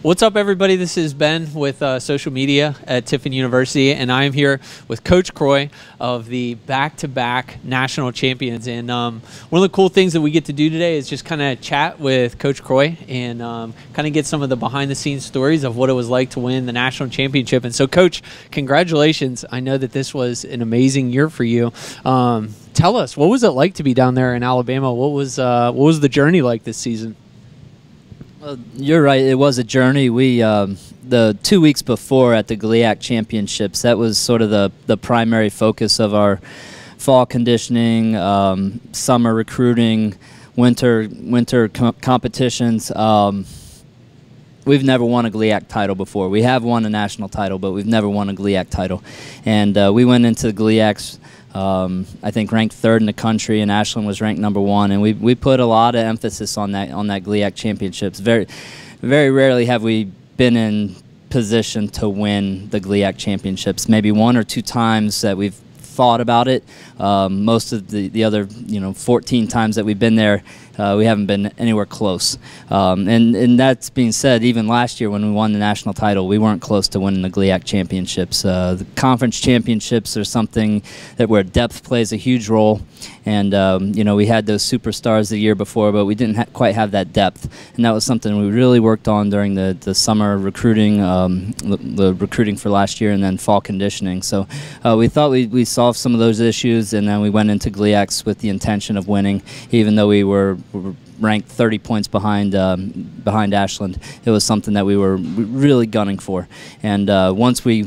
What's up, everybody? This is Ben with social media at Tiffin University, and I am here with Coach Croy of the back-to-back national champions. And one of the cool things that we get to do today is just kind of chat with Coach Croy and kind of get some of the behind-the-scenes stories of what it was like to win the national championship. And so, Coach, congratulations. I know that this was an amazing year for you. Tell us, what was it like to be down there in Alabama? What was the journey like this season? Well, you're right. It was a journey. We the 2 weeks before at the GLIAC Championships, that was sort of the primary focus of our fall conditioning, summer recruiting, winter competitions. We've never won a GLIAC title before. We have won a national title, but we've never won a GLIAC title. And we went into the GLIACs, I think, ranked third in the country, and Ashland was ranked #1. And we put a lot of emphasis on that GLIAC championships. Very, very rarely have we been in position to win the GLIAC championships. Maybe 1 or 2 times that we've thought about it. Most of the other 14 times that we've been there, we haven't been anywhere close. And that's being said, even last year when we won the national title, we weren't close to winning the GLIAC championships. The conference championships are something where depth plays a huge role. And we had those superstars the year before, but we didn't quite have that depth. And that was something we really worked on during the summer recruiting, the recruiting for last year, and then fall conditioning. So we thought we solved some of those issues, and then we went into GLIACs with the intention of winning, even though we were ranked 30 points behind Ashland. It was something that we were really gunning for. And once we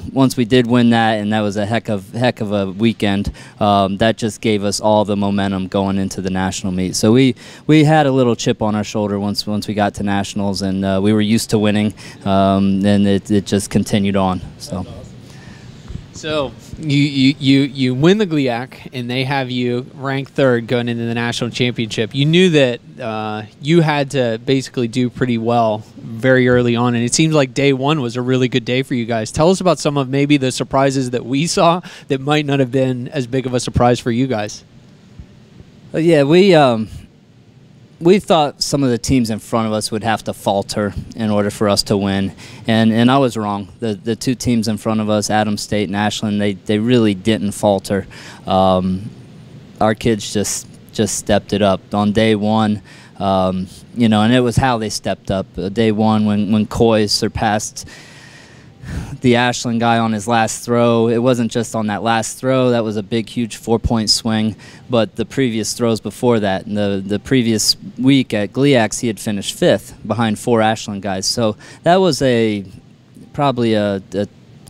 did win that, and that was a heck of a weekend, that just gave us all the momentum going into the national meet. So we had a little chip on our shoulder once we got to nationals, and we were used to winning, and it just continued on. So you win the GLIAC, and they have you ranked third going into the national championship. You knew that you had to basically do pretty well very early on, and it seems like day one was a really good day for you guys. Tell us about some of maybe the surprises that we saw that might not have been as big of a surprise for you guys. Yeah, we thought some of the teams in front of us would have to falter in order for us to win, and I was wrong. The 2 teams in front of us, Adams State and Ashland, they really didn't falter. Our kids just stepped it up on day one, and it was how they stepped up. Day one when Coy surpassed the Ashland guy on his last throw. It wasn't just on that last throw. That was a big, huge 4-point swing. But the previous throws before that, and the previous week at GLIACs, he had finished 5th behind 4 Ashland guys. So that was probably a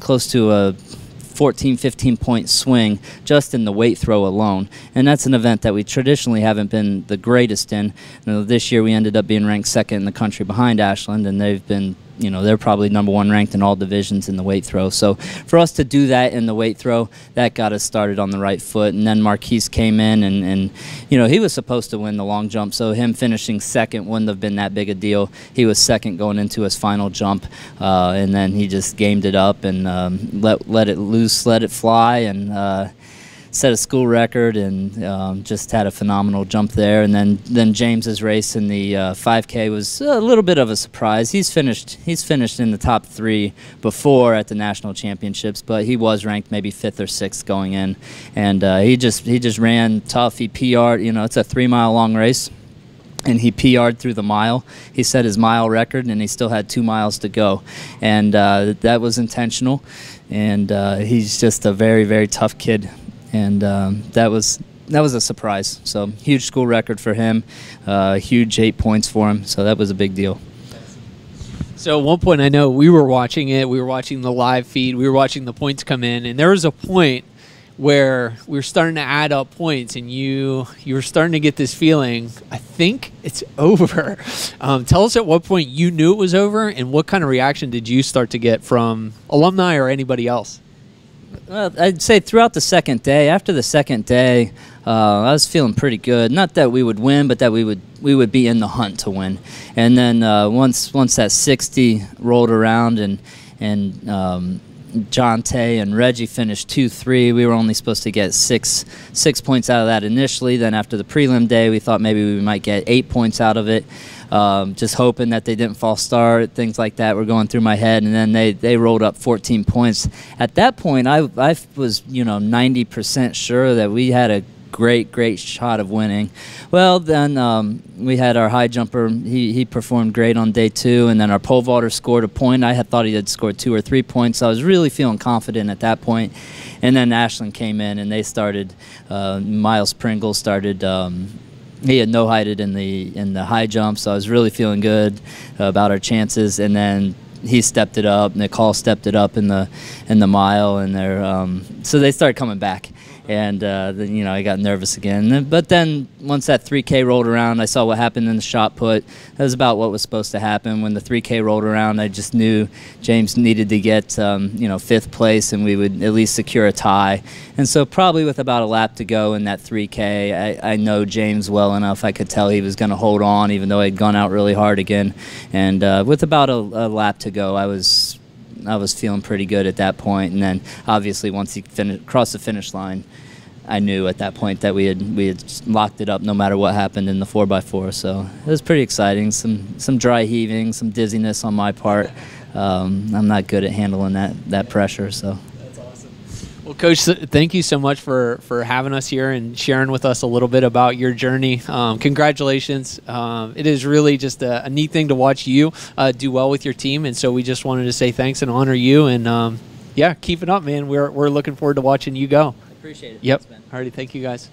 close to a 14, 15-point swing just in the weight throw alone. And that's an event that we traditionally haven't been the greatest in. This year we ended up being ranked 2nd in the country behind Ashland, and they've been, they're probably #1 ranked in all divisions in the weight throw. So for us to do that in the weight throw, that got us started on the right foot. And then Marquise came in, and he was supposed to win the long jump, so him finishing 2nd wouldn't have been that big a deal. He was 2nd going into his final jump, and then he just gamed it up and let it loose, let it fly, and set a school record, and just had a phenomenal jump there. And then James's race in the 5K was a little bit of a surprise. He's finished in the top 3 before at the national championships, but he was ranked maybe 5th or 6th going in, and he just ran tough. He PR'd. It's a 3-mile long race, and he PR'd through the mile. He set his mile record, and he still had 2 miles to go, and that was intentional. And he's just a very, very tough kid. And that was a surprise. So huge school record for him, huge 8 points for him. So that was a big deal. So at one point, I know we were watching it. We were watching the live feed. We were watching the points come in, and there was a point where we were starting to add up points, and you were starting to get this feeling, I think it's over. Tell us at what point you knew it was over, and what kind of reaction did you start to get from alumni or anybody else? Well, I'd say throughout the second day, after the second day, I was feeling pretty good. Not that we would win, but that we would be in the hunt to win. And then once that 60 rolled around, and Jonte and Reggie finished 2-3. We were only supposed to get six points out of that initially. Then after the prelim day, we thought maybe we might get 8 points out of it. just hoping that they didn't false start, things like that were going through my head, and then they rolled up 14 points. At that point, I was 90% sure that we had a great shot of winning. Well, then we had our high jumper. He performed great on day 2, and then our pole vaulter scored a point. I had thought he had scored 2 or 3 points, so I was really feeling confident at that point. And then Ashland came in, and they started. Miles Pringle started. He had no-heighted in the high jump, so I was really feeling good about our chances. And then he stepped it up. Nicole stepped it up in the mile, and so they started coming back. And then, I got nervous again. But then once that 3K rolled around, I saw what happened in the shot put. That was about what was supposed to happen. When the 3K rolled around, I just knew James needed to get 5th place, and we would at least secure a tie. And so probably with about a lap to go in that 3K, I know James well enough. I could tell he was going to hold on, even though he'd gone out really hard again. And with about a lap to go, I was feeling pretty good at that point. And then obviously once he crossed the finish line, I knew at that point that we had locked it up no matter what happened in the 4x4. So it was pretty exciting. Some dry heaving, some dizziness on my part. I'm not good at handling that pressure. So. That's awesome. Well, Coach, thank you so much for having us here and sharing with us a little bit about your journey. Congratulations. It is really just a neat thing to watch you do well with your team, and so we just wanted to say thanks and honor you. And yeah, keep it up, man. We're looking forward to watching you go. Appreciate it. Yep. Thanks, Alrighty, thank you guys.